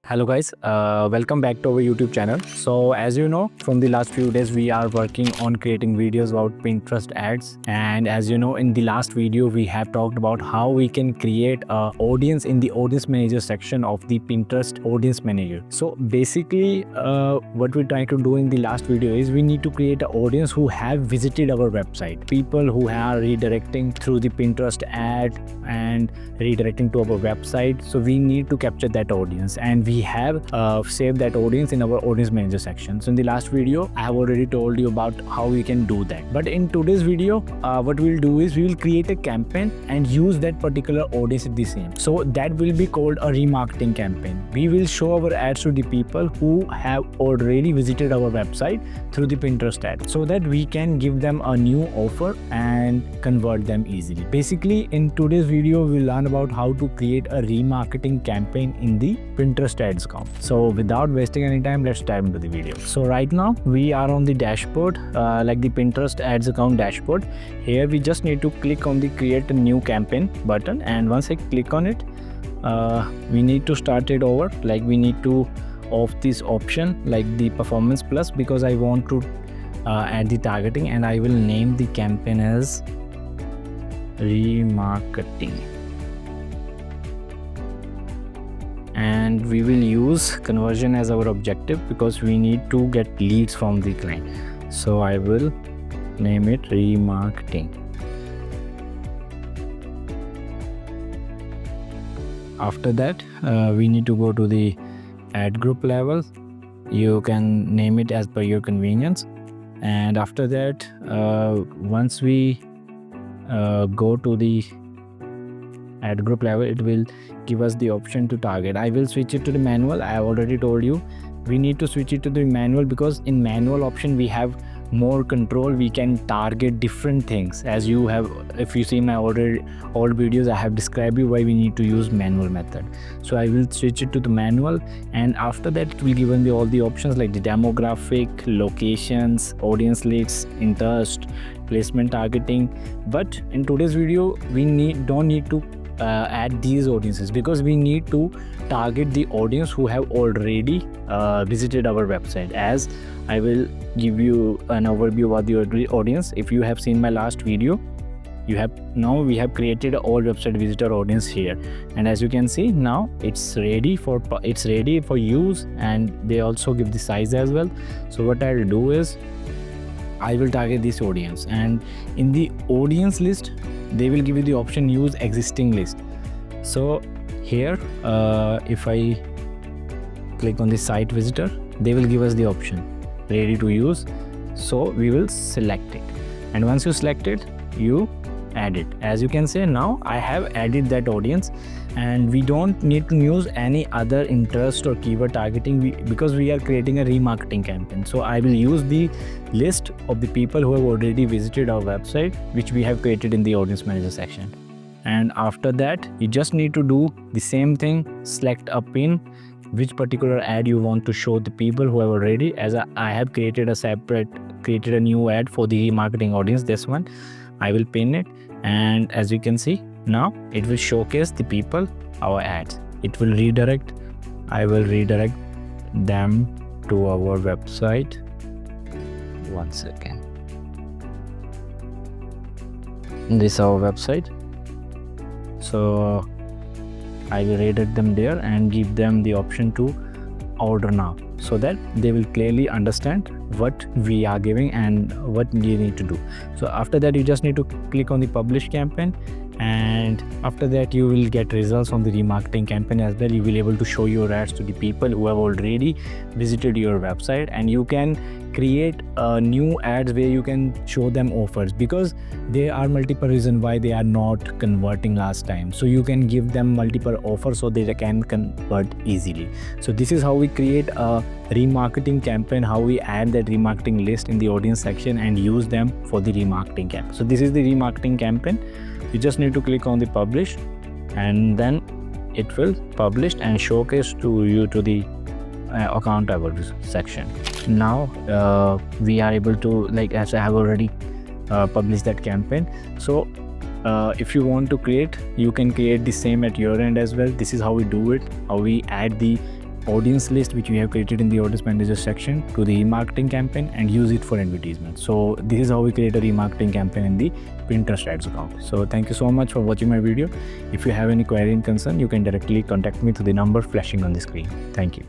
Hello guys, welcome back to our YouTube channel. So as you know, from the last few days we are working on creating videos about Pinterest ads, and as you know, in the last video we have talked about how we can create a audience in the audience manager section of the Pinterest audience manager. So basically what we're trying to do in the last video is we need to create an audience who have visited our website, people who are redirecting through the Pinterest ad and redirecting to our website. So we need to capture that audience, and we have saved that audience in our audience manager section. So in the last video I have already told you about how we can do that, but in today's video what we'll do is we will create a campaign and use that particular audience at the same. So that will be called a remarketing campaign. We will show our ads to the people who have already visited our website through the Pinterest ad, so that we can give them a new offer and convert them easily. Basically in today's video we'll learn about how to create a remarketing campaign in the Pinterest ads account. So without wasting any time, let's dive into the video. So right now we are on the dashboard, like the Pinterest ads account dashboard. Here we just need to click on the create a new campaign button, and once I click on it, we need to start it over. Like we need to off this option like the performance plus, because I want to add the targeting, and I will name the campaign as remarketing. And we will use conversion as our objective because we need to get leads from the client. So I will name it remarketing. After that we need to go to the ad group level. You can name it as per your convenience, and after that once we go to the ad group level, it will give us the option to target. I will switch it to the manual. I have already told you we need to switch it to the manual because in manual option we have more control. We can target different things. As you have, if you see my old videos, I have described you why we need to use manual method. So I will switch it to the manual, and after that it will give me all the options like the demographic, locations, audience leads, interest, placement, targeting. But in today's video we don't need to add these audiences because we need to target the audience who have already visited our website. As I will give you an overview about the audience. If you have seen my last video, we have created all website visitor audience here, and as you can see now it's ready for use, and they also give the size as well. So what I'll do is I will target this audience, and in the audience list they will give you the option use existing list. So here if I click on the site visitor, they will give us the option ready to use. So we will select it, and once you select it, you add it. As you can see now I have added that audience, and we don't need to use any other interest or keyword targeting because we are creating a remarketing campaign. So I will use the list of the people who have already visited our website, which we have created in the audience manager section. And after that you just need to do the same thing. Select a pin, which particular ad you want to show the people who have already. As I have created a new ad for the remarketing audience, this one I will pin it, and as you can see now it will showcase the people our ads. It will redirect. I will redirect them to our website. One second. This is our website. So I will redirect them there and give them the option to order now, so that they will clearly understand what we are giving and what you need to do. So after that you just need to click on the publish campaign, and after that you will get results on the remarketing campaign as well. You will be able to show your ads to the people who have already visited your website, and you can create new ads where you can show them offers, because there are multiple reasons why they are not converting last time. So you can give them multiple offers so they can convert easily. So this is how we create a remarketing campaign, how we add that remarketing list in the audience section and use them for the remarketing campaign. So this is the remarketing campaign. You just need to click on the publish, and then it will publish and showcase to you to the account about section. Now we are able to, like, as I have already published that campaign. So if you want to create, you can create the same at your end as well. This is how we do it, how we add the audience list which we have created in the audience manager section to the remarketing campaign and use it for advertisement. So this is how we create a remarketing campaign in the Pinterest ads account. So thank you so much for watching my video. If you have any query and concern, you can directly contact me through the number flashing on the screen. Thank you.